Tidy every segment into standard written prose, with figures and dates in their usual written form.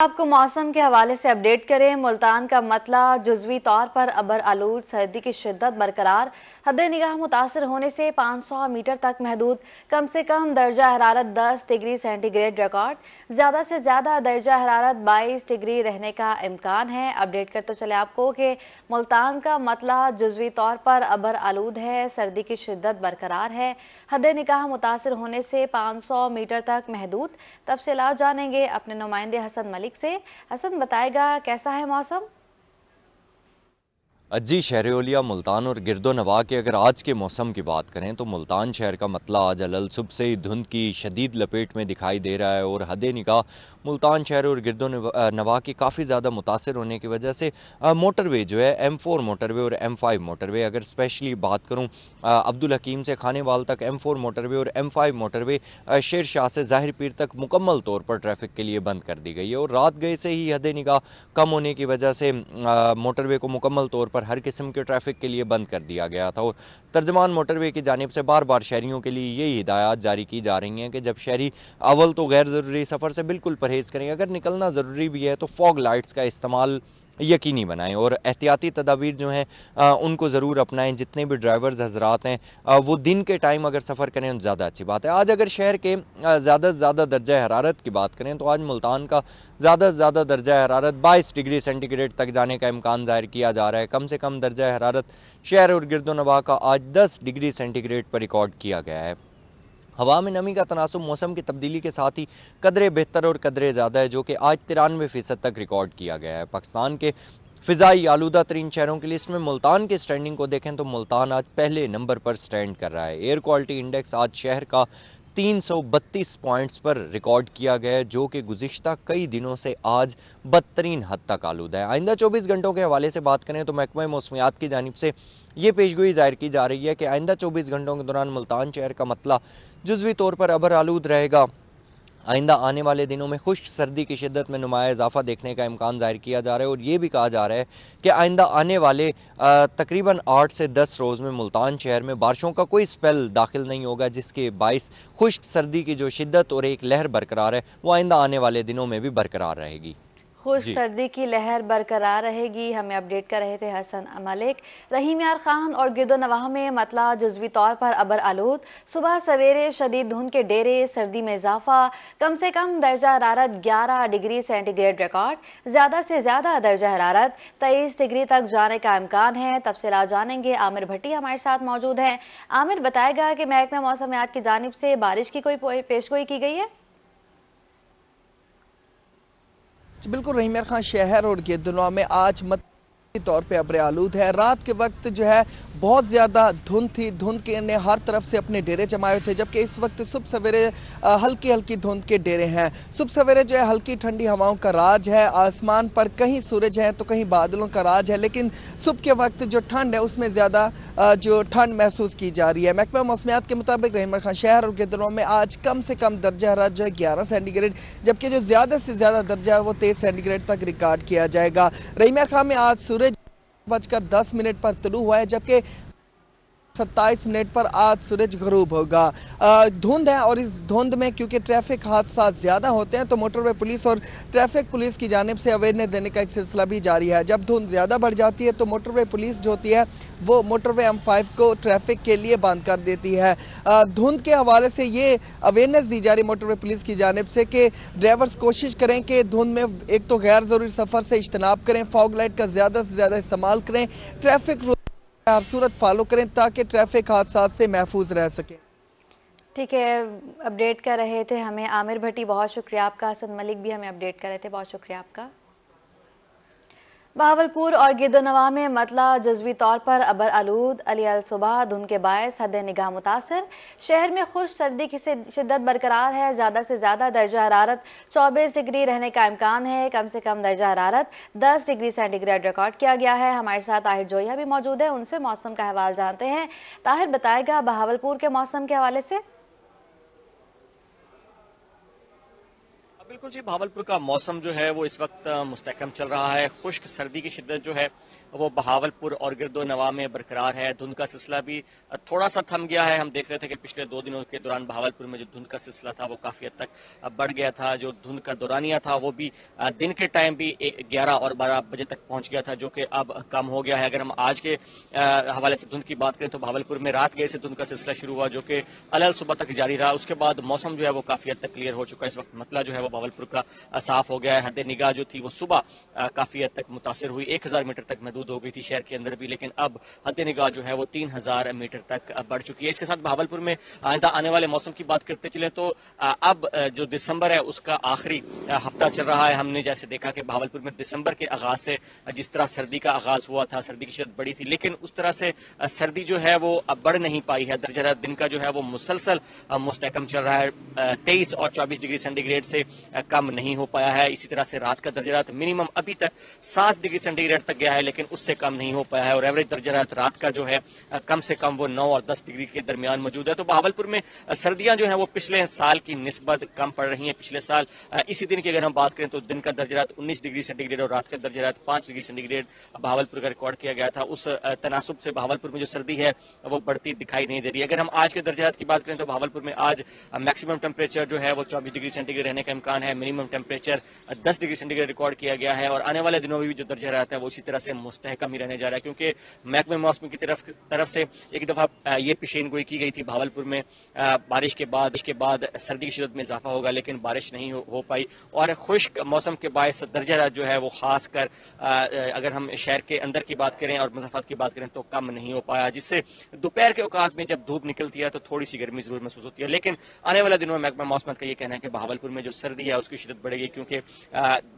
आपको मौसम के हवाले से अपडेट करें। मुल्तान का मतला जुज़वी तौर पर अबर आलूद, सर्दी की शिद्दत बरकरार, हद निगाह मुतासर होने से 500 मीटर तक महदूद, कम से कम दर्जा हरारत 10 डिग्री सेंटीग्रेड रिकॉर्ड, ज्यादा से ज्यादा दर्जा हरारत 22 डिग्री रहने का इम्कान है। अपडेट करते चले आपको कि मुल्तान का मतला जुज़वी तौर पर अबर आलूद है, सर्दी की शिद्दत बरकरार है, हद निगाह मुतासर होने से 500 मीटर तक महदूद। तफसीलात जानेंगे अपने नुमाइंदे हसन मलिक से। हसन बताएगा कैसा है मौसम। जी, शहर-ए-औलिया मुल्तान और गिरदो-नवाह के अगर आज के मौसम की बात करें तो मुल्तान शहर का मतला आज अलल सुबह से ही धुंध की शदीद लपेट में दिखाई दे रहा है और हद-ए-निगाह मुल्तान शहर और गिरदो-नवाह की काफ़ी ज़्यादा मुतासर होने की वजह से मोटरवे जो है M4 मोटरवे और M5 मोटरवे, अगर स्पेशली बात करूँ अब्दुल हकीम से खानेवाल तक M4 मोटरवे और M5 मोटरवे शेर शाह से ज़ाहिर पीर तक मुकम्मल तौर पर ट्रैफिक के लिए बंद कर दी गई है और रात गए से ही हद-ए-निगाह कम होने की वजह से मोटरवे को मुकम्मल तौर पर हर किस्म के ट्रैफिक के लिए बंद कर दिया गया था और तर्जमान मोटरवे की जानिब से बार बार शहरियों के लिए यही हिदायत जारी की जा रही हैं कि जब शहरी अव्वल तो गैर ज़रूरी सफ़र से बिल्कुल परहेज़ करें, अगर निकलना ज़रूरी भी है तो फॉग लाइट्स का इस्तेमाल यकीनी बनाएं और एहतियाती तदाबीर जो हैं उनको ज़रूर अपनाएं। जितने भी ड्राइवर्स हजरात हैं वो दिन के टाइम अगर सफ़र करें तो ज़्यादा अच्छी बात है। आज अगर शहर के ज़्यादा से ज़्यादा दर्जा हरारत की बात करें तो आज मुल्तान का ज़्यादा से ज़्यादा दर्जा हरारत 22 डिग्री सेंटीग्रेड तक जाने का इम्कान ज़ाहिर किया जा रहा है। कम से कम दर्जा हरारत शहर और गिरदो-नवाह का आज 10 डिग्री सेंटीग्रेड पर रिकॉर्ड किया गया है। हवा में नमी का तनासुब मौसम की तब्दीली के साथ ही कदरे बेहतर और कदरे ज़्यादा है, जो कि आज 93% तक रिकॉर्ड किया गया है। पाकिस्तान के फ़िज़ाई आलूदा तरीन शहरों की लिस्ट में मुल्तान के स्टैंडिंग को देखें तो मुल्तान आज पहले नंबर पर स्टैंड कर रहा है। एयर क्वालिटी इंडेक्स आज शहर का 332 पॉइंट्स पर रिकॉर्ड किया गया है, जो कि गुज़िश्ता कई दिनों से आज बदतरीन हद तक आलूदा है। आइंदा 24 घंटों के हवाले से बात करें तो महकमा मौसमियात की जानिब से ये पेशगोई जाहिर की जा रही है कि आइंदा 24 घंटों के दौरान मुल्तान शहर का मतला जुज़वी तौर पर अबर आलूद रहेगा। आइंदा आने वाले दिनों में खुश्क सर्दी की शिद्दत में नुमाया इजाफा देखने का इम्कान जाहिर किया जा रहा है और ये भी कहा जा रहा है कि आइंदा आने वाले तकरीबन 8 से 10 रोज़ में मुल्तान शहर में बारिशों का कोई स्पेल दाखिल नहीं होगा, जिसके बाइस खुश्क सर्दी की जो शिद्दत और एक लहर बरकरार है वो आइंदा आने वाले दिनों में भी बरकरार रहेगी। खुश जी सर्दी की लहर बरकरार रहेगी। हमें अपडेट कर रहे थे हसन मलिक। रहीम यार खान और गिरदो-नवाह में मतला जुज़वी तौर पर अबर आलूद, सुबह सवेरे शदीद धुंध के डेरे, सर्दी में इजाफा, कम से कम दर्जा हरारत 11 डिग्री सेंटीग्रेड रिकॉर्ड, ज्यादा से ज्यादा दर्जा हरारत 23 डिग्री तक जाने का इम्कान है। तफसीलात जानेंगे, आमिर भट्टी हमारे साथ मौजूद हैं। आमिर बताएगा कि महकमा मौसमियात की जानिब से बारिश की कोई पेशगोई की गई है? बिल्कुल रहीम यार खान शहर और गिरदोनवाह में आज तौर पे अब्र आलूद है। रात के वक्त जो है बहुत ज्यादा धुंध थी, धुंध के ने हर तरफ से अपने डेरे जमाए थे, जबकि इस वक्त सुबह सवेरे हल्की हल्की धुंध के डेरे हैं। सुबह सवेरे जो है हल्की ठंडी हवाओं का राज है, आसमान पर कहीं सूरज है तो कहीं बादलों का राज है, लेकिन सुबह के वक्त जो ठंड है उसमें ज्यादा जो ठंड महसूस की जा रही है। महकमा मौसमियात के मुताबिक रहीम खान शहर और गिरदोनवाह में आज कम से कम दर्जा हरारत जो है 11 सेंटीग्रेड, जबकि जो ज्यादा से ज्यादा दर्जा है वो 23 सेंटीग्रेड तक रिकॉर्ड किया जाएगा। रहीम खान में आज सूरज 5:10 पर तुलू हुआ है, जबकि 27 मिनट पर आज सूरज गरूब होगा। धुंध है और इस धुंध में क्योंकि ट्रैफिक हादसा ज्यादा होते हैं तो मोटरवे पुलिस और ट्रैफिक पुलिस की जानिब से अवेयरनेस देने का एक सिलसिला भी जारी है। जब धुंध ज्यादा बढ़ जाती है तो मोटरवे पुलिस जो होती है वो मोटरवे M5 को ट्रैफिक के लिए बंद कर देती है। धुंध के हवाले से ये अवेयरनेस दी जा रही मोटरवे पुलिस की जानिब से कि ड्राइवर्स कोशिश करें कि धुंध में एक तो गैर जरूरी सफर से इज्तनाब करें, फॉग लाइट का ज्यादा से ज्यादा इस्तेमाल करें, ट्रैफिक हर सूरत फॉलो करें ताकि ट्रैफिक हादसा से महफूज रह सके। ठीक है, अपडेट कर रहे थे हमें आमिर भट्टी, बहुत शुक्रिया आपका। हसन मलिक भी हमें अपडेट कर रहे थे, बहुत शुक्रिया आपका। बहावलपुर और गिरदोनवाह में मतला जुज़वी तौर पर अबर आलूद, अली अल सुबह धुंध के बायस हद निगाह मुतासर, शहर में खुश सर्दी की शिद्दत बरकरार है, ज्यादा से ज्यादा दर्जा हरारत 24 डिग्री रहने का इम्कान है, कम से कम दर्जा हरारत 10 डिग्री सेंटीग्रेड रिकॉर्ड किया गया है। हमारे साथ ताहिर जोया भी मौजूद है, उनसे मौसम का हवाल जानते हैं। ताहिर बताएगा बहावलपुर के मौसम के हवाले से। बिल्कुल जी, भावलपुर का मौसम जो है वो इस वक्त मुस्तहकम चल रहा है। खुश्क सर्दी की शिद्दत जो है वो बहावलपुर और गिरदो नवा में बरकरार है। धुंध का सिलसिला भी थोड़ा सा थम गया है। हम देख रहे थे कि पिछले 2 दिनों के दौरान बहावलपुर में जो धुंध का सिलसिला था वो काफी हद तक बढ़ गया था। जो धुंध का दौरानिया था वो भी दिन के टाइम भी 11 और 12 बजे तक पहुंच गया था, जो कि अब कम हो गया है। अगर हम आज के हवाले से धुंध की बात करें तो बहावलपुर में रात गए से धुंध का सिलसिला शुरू हुआ, जो कि अलल सुबह तक जारी रहा। उसके बाद मौसम जो है वो काफी हद तक क्लियर हो चुका है। इस वक्त मतला जो है वो बहावलपुर का साफ हो गया है। हद निगाह जो थी वो सुबह काफी हद तक मुतासिर हुई, 1000 मीटर तक महदूद हो गई थी शहर के अंदर भी, लेकिन अब हद निगाह जो है वो 3000 मीटर तक बढ़ चुकी है। इसके साथ बहावलपुर में आइंदा आने वाले मौसम की बात करते चले तो अब जो दिसंबर है उसका आखिरी हफ्ता चल रहा है। हमने जैसे देखा कि बहावलपुर में दिसंबर के आगाज से जिस तरह सर्दी का आगाज हुआ था, सर्दी की शिद्दत बढ़ी थी, लेकिन उस तरह से सर्दी जो है वो अब बढ़ नहीं पाई है। दरजा दिन का जो है वो मुसलसल मुस्तहकम चल रहा है, 23 और 24 डिग्री सेंटीग्रेड से कम नहीं हो पाया है। इसी तरह से रात का दर्जा मिनिमम अभी तक 7 डिग्री सेंटीग्रेड तक गया है, लेकिन उससे कम नहीं हो पाया है। और एवरेज दर्जा रात का जो है कम से कम वो 9 और 10 डिग्री के दरमियान मौजूद है। तो बहावलपुर में सर्दियां जो है वो पिछले साल की निस्बत कम पड़ रही हैं। पिछले साल इसी दिन की अगर हम बात करें तो दिन का दर्जा 19 डिग्री सेंटीग्रेड और रात का दर्जा 5 डिग्री सेंटीग्रेड बहावलपुर का रिकॉर्ड किया गया था। उस तनासुब से बहावलपुर में जो सर्दी है वो बढ़ती दिखाई नहीं दे रही। अगर हम आज के दर्जात की बात करें तो बहावलपुर में आज मैक्सिमम टेम्परेचर जो है वो 24 डिग्री सेंटीग्रेड रहने का इम्कान है। Minimum temperature 10 degree centigrade record किया गया है और आने वाले दिनों में भी जो दर्जा रहता है वो इसी तरह से मुस्तहकम ही रहने जा रहा है, क्योंकि महकमे मौसम की तरफ से एक दफा ये पेशीन गोई की गई थी बहावलपुर में बारिश के बाद सर्दी की शिद्दत में इजाफा होगा, लेकिन बारिश नहीं हो पाई और खुश्क मौसम के बायस दर्जा जो है वो खास कर अगर हम शहर के अंदर की बात करें और मज़ाफ़ात की बात करें तो कम नहीं हो पाया, जिससे दोपहर के औकात में जब धूप निकलती है तो थोड़ी सी गर्मी जरूर महसूस होती है। लेकिन आने वाले दिनों में महकमा मौसम का ये कहना है कि बहावलपुर में जो सर्दी है उसकी शिद्दत बढ़ेगी, क्योंकि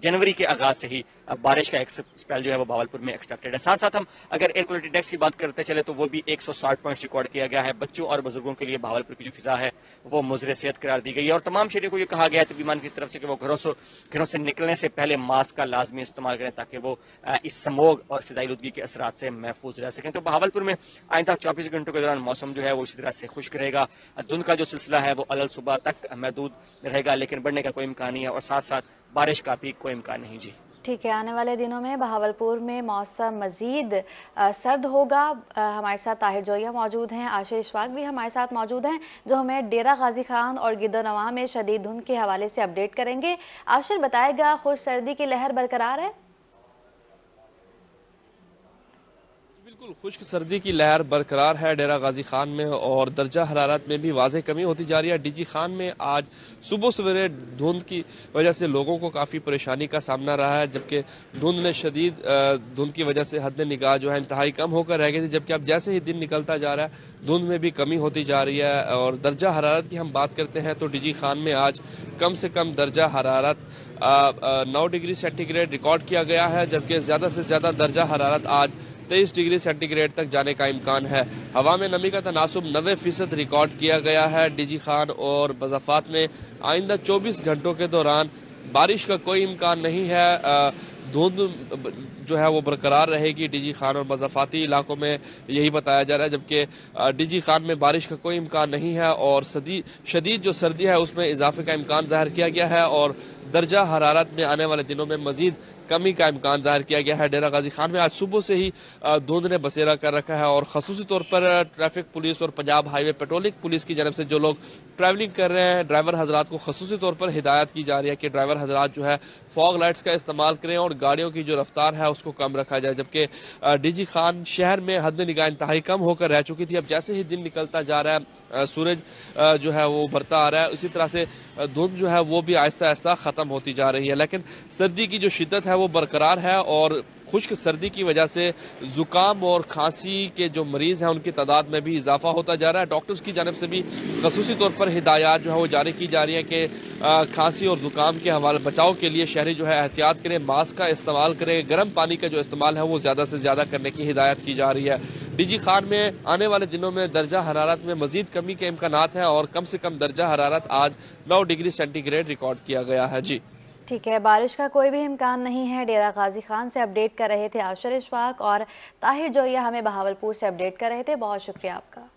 जनवरी के आगाज से ही बारिश का एक स्पेल जो है वो बहावलपुर में एक्सपेक्टेड है। साथ साथ हम अगर एयर क्वालिटी इंडेक्स की बात करते चले तो वो भी 160 पॉइंट रिकॉर्ड किया गया है। बच्चों और बुजुर्गों के लिए बहावलपुर की जो फिजा है वो मुज़र सेहत करार दी गई है और तमाम शहरियों को ये कहा गया है तबीबान की तरफ से कि वो घरों से निकलने से पहले मास्क का लाजमी इस्तेमाल करें ताकि वो इस स्मोग और फिजाई आलूदगी के असरात से महफूज रह सकें। तो बहावलपुर में आइंदा 24 घंटों के दौरान मौसम जो है वो इसी तरह से खुश्क रहेगा। धुंध का जो सिलसिला है वो अलल सुबह तक महदूद रहेगा, लेकिन बढ़ने का कोई इम्कान नहीं है और साथ साथ बारिश का भी कोई इम्कान नहीं। जी ठीक है, आने वाले दिनों में बहावलपुर में मौसम मजीद सर्द होगा। हमारे साथ ताहिर जोया मौजूद हैं, आशिर इशफाक भी हमारे साथ मौजूद हैं जो हमें डेरा गाजी खान और गिरदोनवा में शदीद धुंध के हवाले से अपडेट करेंगे। आशिर बताएगा, खुश सर्दी की लहर बरकरार है? बिल्कुल, खुश्क सर्दी की लहर बरकरार है डेरा गाजी खान में और दर्जा हरारत में भी वाज़ेह कमी होती जा रही है। डीजी खान में आज सुबह सवेरे धुंध की वजह से लोगों को काफ़ी परेशानी का सामना रहा है, जबकि धुंध ने शदीद धुंध की वजह से हद निगाह जो है इंतहाई कम होकर रह गई थी, जबकि अब जैसे ही दिन निकलता जा रहा है धुंध में भी कमी होती जा रही है। और दर्जा हरारत की हम बात करते हैं तो डीजी खान में आज कम से कम दर्जा हरारत 9 डिग्री सेंटीग्रेड रिकॉर्ड किया गया है, जबकि ज़्यादा से ज़्यादा दर्जा हरारत आज 23 डिग्री सेंटीग्रेड तक जाने का इम्कान है। हवा में नमी का तनासुब 90% रिकॉर्ड किया गया है डीजी खान और मज़ाफ़ात में। आइंदा 24 घंटों के दौरान बारिश का कोई इम्कान नहीं है। धुंध जो है वो बरकरार रहेगी डीजी खान और मज़ाफ़ाती इलाकों में, यही बताया जा रहा है, जबकि डीजी खान में बारिश का कोई इम्कान नहीं है और शदीद जो सर्दी है उसमें इजाफे का इम्कान ज़ाहिर किया गया है और दर्जा हरारत में आने वाले दिनों में मज़ीद कमी का इम्कान जाहिर किया गया है। डेरा गाजी खान में आज सुबह से ही धुंध ने बसेरा कर रखा है और खसूसी तौर पर ट्रैफिक पुलिस और पंजाब हाईवे पेट्रोलिंग पुलिस की जानब से जो लोग ट्रैवलिंग कर रहे हैं ड्राइवर हजरात को खसूसी तौर पर हिदायत की जा रही है कि ड्राइवर हजरात जो है फॉग लाइट्स का इस्तेमाल करें और गाड़ियों की जो रफ्तार है उसको कम रखा जाए। जबकि डीजी खान शहर में हद निगाह इंतहाई कम होकर रह चुकी थी, अब जैसे ही दिन निकलता जा रहा है सूरज जो है वो बढ़ता आ रहा है, उसी तरह से धुंध जो है वो भी आहिस्ता आहिस्ता ख़त्म होती जा रही है। लेकिन सर्दी की जो शिद्दत है वो बरकरार है और खुश्क सर्दी की वजह से जुकाम और खांसी के जो मरीज हैं उनकी तादाद में भी इजाफा होता जा रहा है। डॉक्टर्स की जानब से भी खसूसी तौर पर हिदायत जो है वो जारी की जा रही है कि खांसी और जुकाम के हवाले बचाव के लिए शहरी जो है एहतियात करें, मास्क का इस्तेमाल करें, गर्म पानी का जो इस्तेमाल है वो ज़्यादा से ज़्यादा करने की हिदायत की जा रही है। डीजी खान में आने वाले दिनों में दर्जा हरारत में मजीद कमी के इम्कानात हैं और कम से कम दर्जा हरारत आज 9 डिग्री सेंटीग्रेड रिकॉर्ड किया गया है। जी ठीक है, बारिश का कोई भी इम्कान नहीं है। डेरा गाजी खान से अपडेट कर रहे थे आशिर इशफाक और ताहिर जोया हमें बहावलपुर से अपडेट कर रहे थे। बहुत शुक्रिया आपका।